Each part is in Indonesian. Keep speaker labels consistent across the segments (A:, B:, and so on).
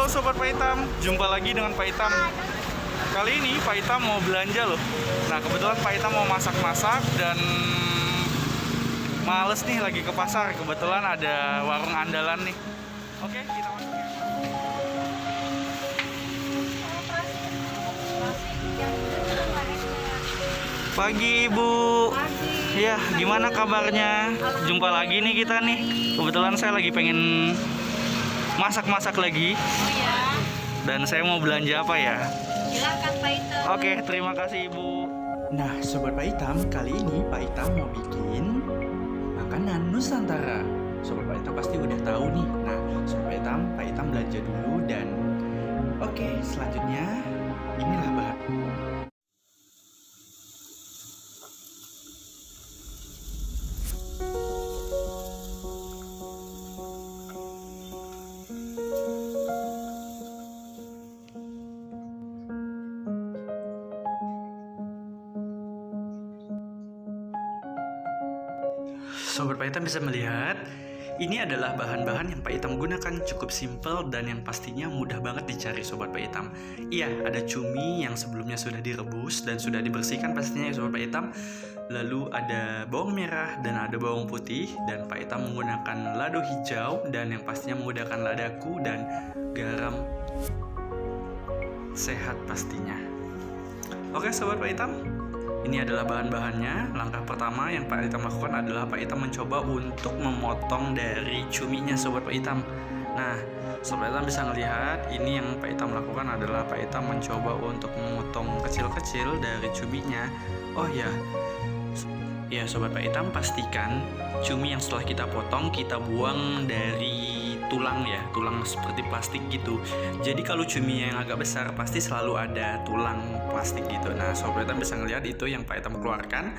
A: Halo Sobat Pak Itam, jumpa lagi dengan Pak Itam. Kali ini Pak Itam mau belanja loh. Nah kebetulan Pak Itam mau masak-masak dan males nih lagi ke pasar. Kebetulan ada warung andalan nih. Oke, kita masuk ya. Pagi Ibu.
B: Pagi.
A: Ya, gimana kabarnya? Jumpa lagi nih kita nih. Kebetulan saya lagi pengen masak-masak lagi.
B: Oh ya.
A: Dan saya mau belanja apa ya?
B: Silakan Pak Itam.
A: Oke, terima kasih Ibu.
C: Nah, Sobat Pak Itam, kali ini Pak Itam mau bikin makanan Nusantara. Sobat Pak Itam pasti udah tahu nih. Nah, Sobat Pak Itam belanja dulu dan oke, selanjutnya inilah bahan. Sobat Pak Itam bisa melihat ini adalah bahan-bahan yang Pak Itam gunakan, cukup simpel dan yang pastinya mudah banget dicari Sobat Pak Itam. Iya, ada cumi yang sebelumnya sudah direbus dan sudah dibersihkan pastinya ya Sobat Pak Itam. Lalu ada bawang merah dan ada bawang putih, dan Pak Itam menggunakan lado hijau dan yang pastinya menggunakan ladaku dan garam sehat pastinya. Oke Sobat Pak Itam, ini adalah bahan-bahannya. Langkah pertama yang Pak Itam lakukan adalah Pak Itam mencoba untuk memotong dari cuminya Sobat Pak Itam. Nah, Sobat Itam bisa melihat ini yang Pak Itam lakukan adalah Pak Itam mencoba untuk memotong kecil-kecil dari cuminya. Oh ya, Sobat Pak Itam, pastikan cumi yang setelah kita potong kita buang dari tulang ya, tulang seperti plastik gitu. Jadi kalau cumi yang agak besar pasti selalu ada tulang plastik gitu. Nah, Sobat Itam bisa ngelihat itu yang Pak Itam keluarkan.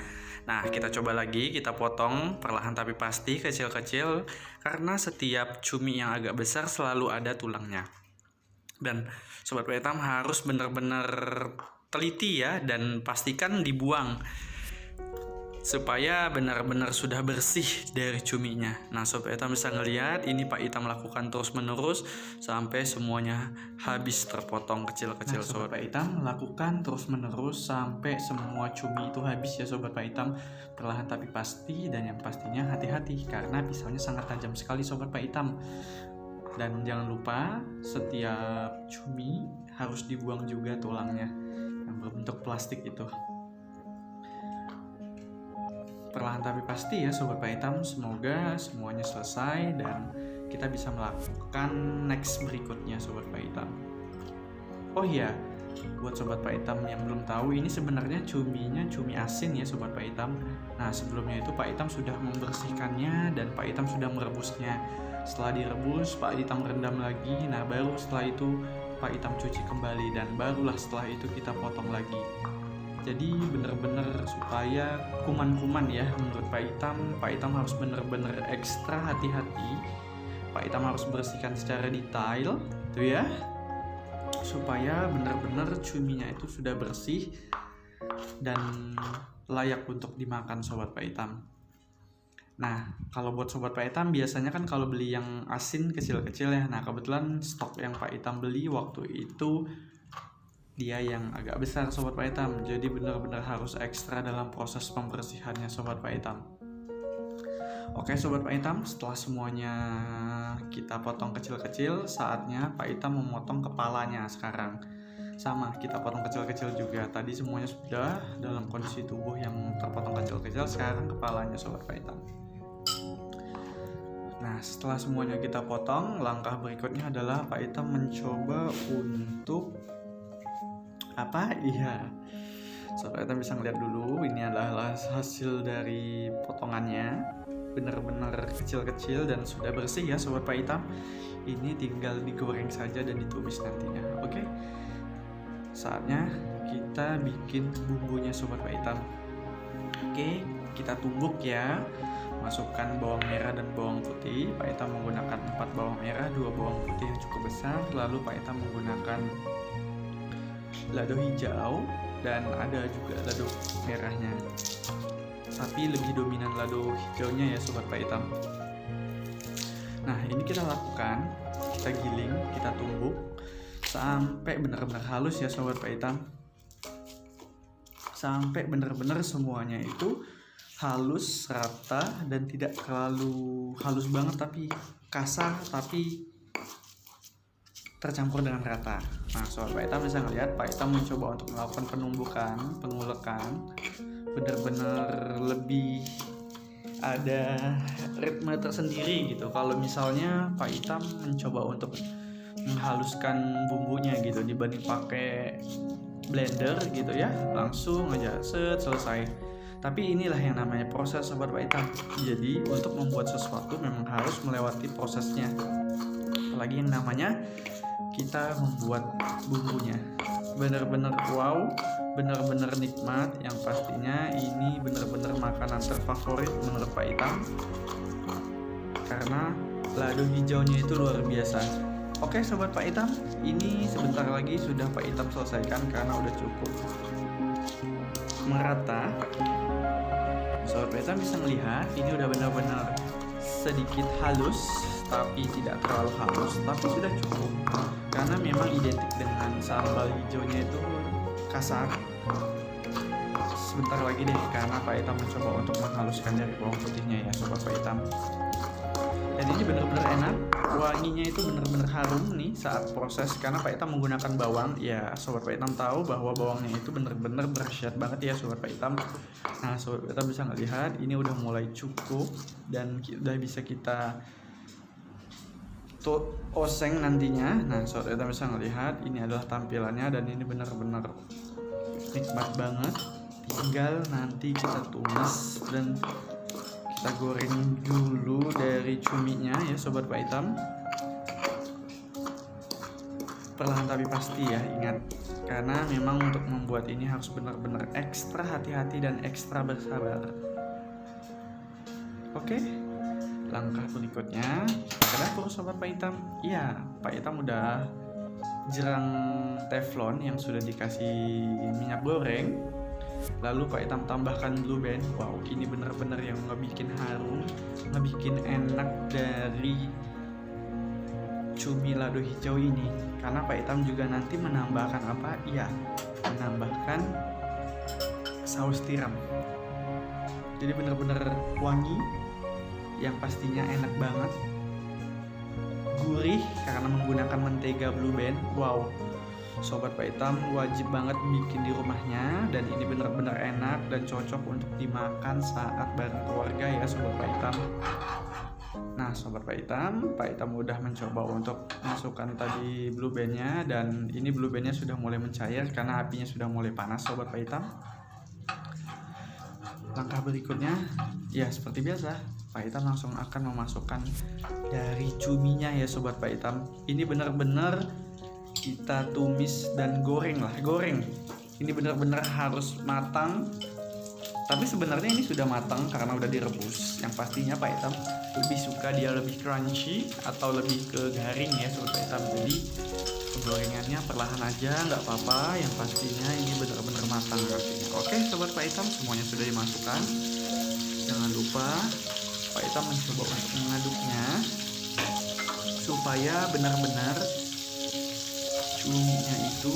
C: Nah, kita coba lagi, kita potong perlahan tapi pasti kecil-kecil karena setiap cumi yang agak besar selalu ada tulangnya. Dan Sobat Pak Itam harus benar-benar teliti ya dan pastikan dibuang supaya benar-benar sudah bersih dari cuminya. Nah, Sobat Itam bisa ngelihat ini Pak Itam lakukan terus-menerus sampai semuanya habis terpotong kecil-kecil. Nah, Sobat Pak Itam lakukan terus-menerus sampai semua cumi itu habis ya Sobat Pak Itam, perlahan tapi pasti, dan yang pastinya hati-hati karena pisaunya sangat tajam sekali Sobat Pak Itam. Dan jangan lupa setiap cumi harus dibuang juga tulangnya yang berbentuk plastik itu. Perlahan tapi pasti ya Sobat Pak Itam, semoga semuanya selesai dan kita bisa melakukan next berikutnya Sobat Pak Itam. Oh iya, buat Sobat Pak Itam yang belum tahu, ini sebenarnya cuminya cumi asin ya Sobat Pak Itam. Nah, sebelumnya itu Pak Itam sudah membersihkannya dan Pak Itam sudah merebusnya. Setelah direbus Pak Itam rendam lagi. Nah, baru setelah itu Pak Itam cuci kembali dan barulah setelah itu kita potong lagi. Jadi benar-benar supaya kuman-kuman ya menurut Pak Itam harus benar-benar ekstra hati-hati. Pak Itam harus bersihkan secara detail tuh ya, supaya benar-benar cuminya itu sudah bersih dan layak untuk dimakan Sobat Pak Itam. Nah, kalau buat Sobat Pak Itam biasanya kan kalau beli yang asin kecil-kecil ya. Nah, kebetulan stok yang Pak Itam beli waktu itu dia yang agak besar Sobat Pak Itam, jadi benar-benar harus ekstra dalam proses pembersihannya Sobat Pak Itam. Oke Sobat Pak Itam, setelah semuanya kita potong kecil-kecil, saatnya Pak Itam memotong kepalanya sekarang. Sama, kita potong kecil-kecil juga. Tadi semuanya sudah dalam kondisi tubuh yang terpotong kecil-kecil, sekarang kepalanya Sobat Pak Itam. Nah, setelah semuanya kita potong, langkah berikutnya adalah Pak Itam mencoba untuk apa? Iya, Sobat Itam bisa ngeliat dulu, ini adalah hasil dari potongannya, benar-benar kecil-kecil dan sudah bersih ya Sobat Pak Itam. Ini tinggal digoreng saja dan ditumis nantinya. Oke, saatnya kita bikin bumbunya Sobat Pak Itam. Oke, kita tumbuk ya, masukkan bawang merah dan bawang putih. Pak Itam menggunakan 4 bawang merah, 2 bawang putih yang cukup besar. Lalu Pak Itam menggunakan lado hijau dan ada juga lado merahnya, tapi lebih dominan lado hijaunya ya Sobat Pak Itam. Nah, ini kita lakukan, kita giling, kita tumbuk sampai benar-benar halus ya sobat Pak Hitam. Sampai benar-benar semuanya itu halus, rata, dan tidak terlalu halus banget tapi kasar, tapi tercampur dengan rata. Nah, sobat Pak Hitam bisa ngelihat Pak Hitam mencoba untuk melakukan penumbukan, pengulekan, benar-benar lebih ada ritme tersendiri gitu. Kalau misalnya Pak Hitam mencoba untuk menghaluskan bumbunya gitu dibanding pakai blender gitu ya, langsung aja selesai. Tapi inilah yang namanya proses sobat Pak Hitam. Jadi untuk membuat sesuatu memang harus melewati prosesnya. Apalagi yang namanya kita membuat bumbunya benar-benar wow, benar-benar nikmat. Yang pastinya ini benar-benar makanan terfavorit menurut Pak Hitam karena lado hijaunya itu luar biasa. Oke sobat Pak Hitam, ini sebentar lagi sudah Pak Hitam selesaikan karena udah cukup merata. Sobat Pak Hitam bisa melihat ini udah benar-benar sedikit halus tapi tidak terlalu halus, tapi sudah cukup karena memang identik dengan sambal hijaunya itu kasar. Sebentar lagi deh karena Pak Hitam mencoba untuk menghaluskan dari bawang putihnya ya sobat Pak Hitam. Dan ini benar-benar enak, wanginya itu benar-benar harum nih saat proses karena Pak Hitam menggunakan bawang. Ya sobat Pak Hitam tahu bahwa bawangnya itu benar-benar berkhasiat banget ya sobat Pak Hitam. Nah sobat Pak Hitam bisa ngelihat ini udah mulai cukup dan udah bisa kita oseng nantinya. Nah sobat Hitam bisa ngelihat ini adalah tampilannya dan ini benar-benar nikmat banget. Tinggal nanti kita tumis dan kita goreng dulu dari cuminya ya sobat Pak Hitam. Perlahan tapi pasti ya, ingat karena memang untuk membuat ini harus benar-benar ekstra hati-hati dan ekstra bersabar. Oke, langkah berikutnya ke dapur sobat Pak Hitam. Iya, Pak Hitam udah jerang teflon yang sudah dikasih minyak goreng. Lalu Pak Hitam tambahkan blue band. Wow, ini benar-benar yang ngebikin harum, ngebikin enak dari cumi lado hijau ini. Karena Pak Hitam juga nanti menambahkan apa? Iya, menambahkan saus tiram. Jadi benar-benar wangi, yang pastinya enak banget, gurih karena menggunakan mentega blue band. Wow, sobat Pak Hitam wajib banget bikin di rumahnya dan ini benar-benar enak dan cocok untuk dimakan saat bareng keluarga ya sobat Pak Hitam. Nah sobat Pak Hitam udah mencoba untuk masukkan tadi blue bandnya dan ini blue bandnya sudah mulai mencair karena apinya sudah mulai panas sobat Pak Hitam. Langkah berikutnya ya seperti biasa, Pak Hitam langsung akan memasukkan dari cuminya ya sobat Pak Hitam. Ini benar-benar kita tumis dan goreng. Ini benar-benar harus matang. Tapi sebenarnya ini sudah matang karena udah direbus. Yang pastinya Pak Hitam lebih suka dia lebih crunchy atau lebih ke garing ya sobat Pak Hitam. Jadi penggorengannya perlahan aja nggak apa-apa. Yang pastinya ini benar-benar matang artinya. Oke sobat Pak Hitam, semuanya sudah dimasukkan. Jangan lupa Pak Hitam mencoba untuk mengaduknya supaya benar-benar cuminya itu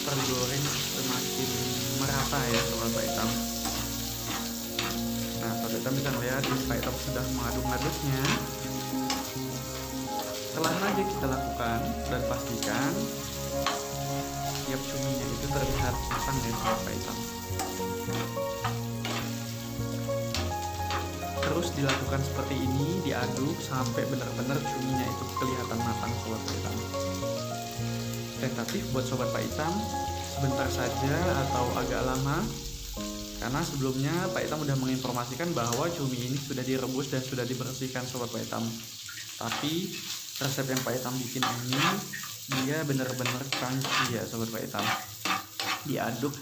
C: tergoreng semakin merata ya sobat Pak Hitam. Nah sobat Hitam bisa melihat ini Pak Hitam sudah mengaduk-ngaduknya. Perlahan aja kita lakukan dan pastikan tiap cuminya itu terlihat matang ya sobat Pak Hitam. Terus dilakukan seperti ini, diaduk sampai benar-benar cuminya itu kelihatan matang sobat Pak Hitam. Tentatif buat sobat Pak Hitam sebentar saja atau agak lama karena sebelumnya Pak Hitam udah menginformasikan bahwa cumi ini sudah direbus dan sudah dibersihkan sobat Pak Hitam. Tapi resep yang Pak Hitam bikin ini dia benar-benar crunchy ya sobat Pak Hitam. Diaduk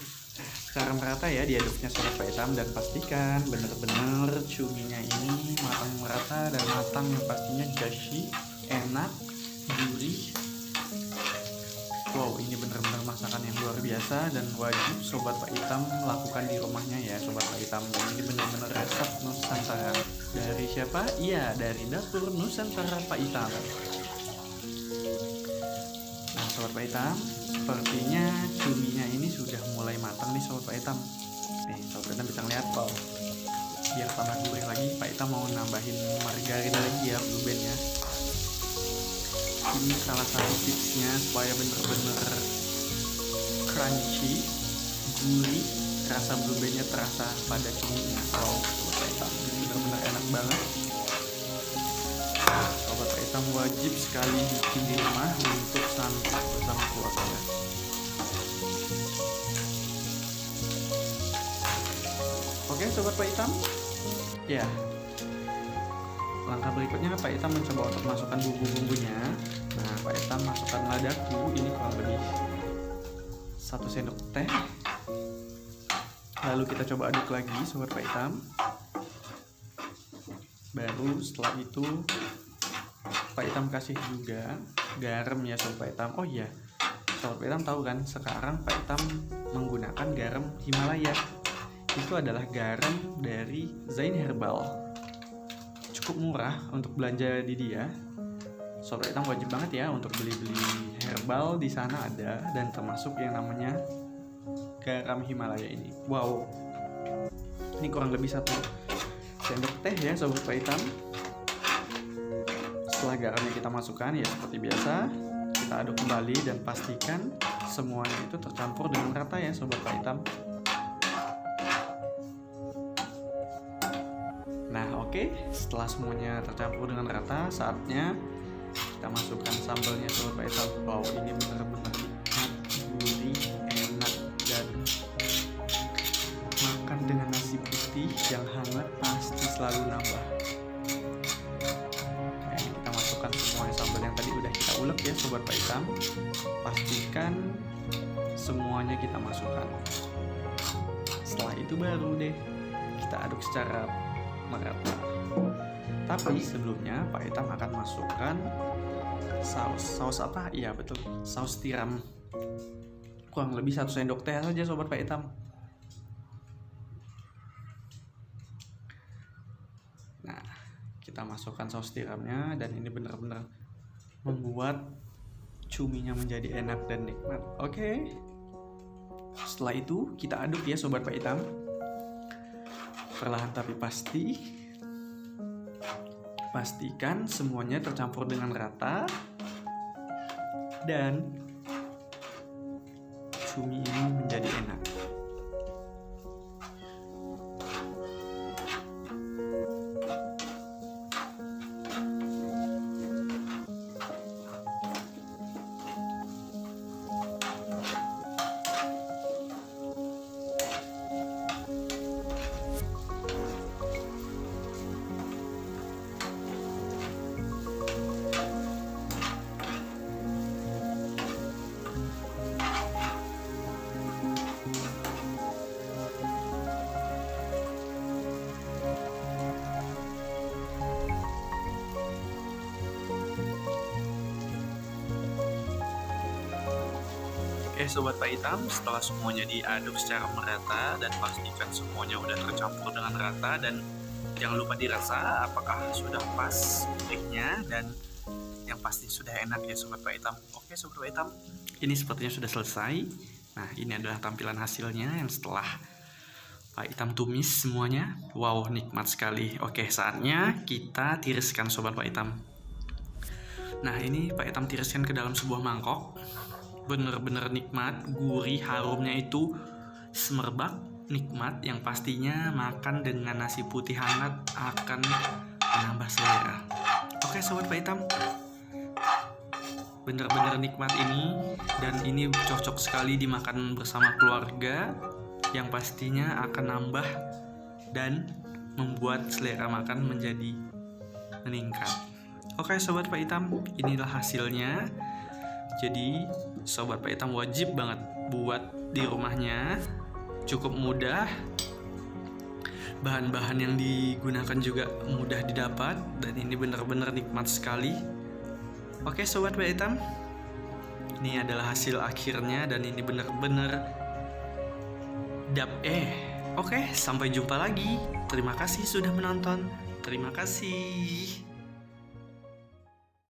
C: secara merata ya, diaduknya sobat Pak Hitam dan pastikan benar-benar cuminya ini matang merata dan matang yang pastinya juicy, enak, gurih. Wow, ini benar-benar masakan yang luar biasa dan wajib sobat Pak Hitam lakukan di rumahnya ya sobat Pak Hitam. Ini benar-benar resep Nusantara. Dari siapa? Iya, dari Dapur Nusantara Pak Itam. Nah, Sobat Pak Itam, sepertinya cuminya ini sudah mulai matang nih Sobat Pak Itam. Nih, Sobat Pak Itam bisa ngeliat kok. Biar tambah gurih lagi, Pak Itam mau nambahin margarin lagi ya blue bandnya. Ini salah satu tipsnya supaya bener-bener crunchy, gurih, rasa blue bandnya terasa pada cuminya. Wow, Sobat Pak Itam, ini bener-bener enak banget. Sobat Pak Itam wajib sekali bikin di rumah untuk santap bersama keluarga. Oke Sobat Pak Itam, ya langkah berikutnya Pak Itam mencoba untuk masukkan bumbu-bumbunya. Nah, Pak Itam masukkan ladaku, ini kurang lebih 1 sendok teh. Lalu kita coba aduk lagi Sobat Pak Itam. Baru setelah itu Pak Itam kasih juga garam ya Sobat Pak Itam. Oh iya, Sobat Pak Itam tahu kan sekarang Pak Itam menggunakan garam Himalaya. Itu adalah garam dari Zain Herbal. Cukup murah untuk belanja di dia. Sobat Itam wajib banget ya untuk beli-beli herbal, di sana ada, dan termasuk yang namanya garam Himalaya ini. Wow, ini kurang lebih 1 sendok teh ya Sobat Pak Itam. Setelah garamnya kita masukkan ya seperti biasa, kita aduk kembali dan pastikan semuanya itu tercampur dengan rata ya Sobat Pak Itam. Nah oke, setelah semuanya tercampur dengan rata, saatnya kita masukkan sambalnya Sobat Pak Itam. Wow, ini benar-benar nikmat, gurih, enak, dan makan dengan nasi putih yang hangat pasti selalu nambah. Nah, ini kita masukkan semuanya sambal yang tadi udah kita ulek ya Sobat Pak Itam. Pastikan semuanya kita masukkan. Setelah itu baru deh kita aduk secara merata. Tapi sebelumnya Pak Itam akan masukkan saus apa? Iya betul, saus tiram. Kurang lebih 1 sendok teh saja Sobat Pak Itam. Nah, kita masukkan saus tiramnya dan ini benar-benar membuat cuminya menjadi enak dan nikmat. Oke. Setelah itu kita aduk ya Sobat Pak Itam. Perlahan tapi pasti. Pastikan semuanya tercampur dengan rata dan cumi ini menjadi enak. Oke Sobat Pak Itam, setelah semuanya diaduk secara merata dan pastikan semuanya udah tercampur dengan rata, dan jangan lupa dirasa apakah sudah pas gurihnya dan yang pasti sudah enak ya Sobat Pak Itam. Oke Sobat Pak Itam, ini sepertinya sudah selesai. Nah, ini adalah tampilan hasilnya yang setelah Pak Itam tumis semuanya. Wow, nikmat sekali. Oke, saatnya kita tiriskan Sobat Pak Itam. Nah, ini Pak Itam tiriskan ke dalam sebuah mangkok. Bener-bener nikmat, gurih, harumnya itu semerbak, nikmat, yang pastinya makan dengan nasi putih hangat akan menambah selera. Oke Sobat Pak Itam, bener-bener nikmat ini, dan ini cocok sekali dimakan bersama keluarga, yang pastinya akan nambah dan membuat selera makan menjadi meningkat. Oke Sobat Pak Itam, inilah hasilnya. Jadi Sobat Pak Itam wajib banget buat di rumahnya. Cukup mudah, bahan-bahan yang digunakan juga mudah didapat, dan ini benar-benar nikmat sekali. Oke Sobat Pak Itam, ini adalah hasil akhirnya dan ini benar-benar Oke, sampai jumpa lagi. Terima kasih sudah menonton. Terima kasih.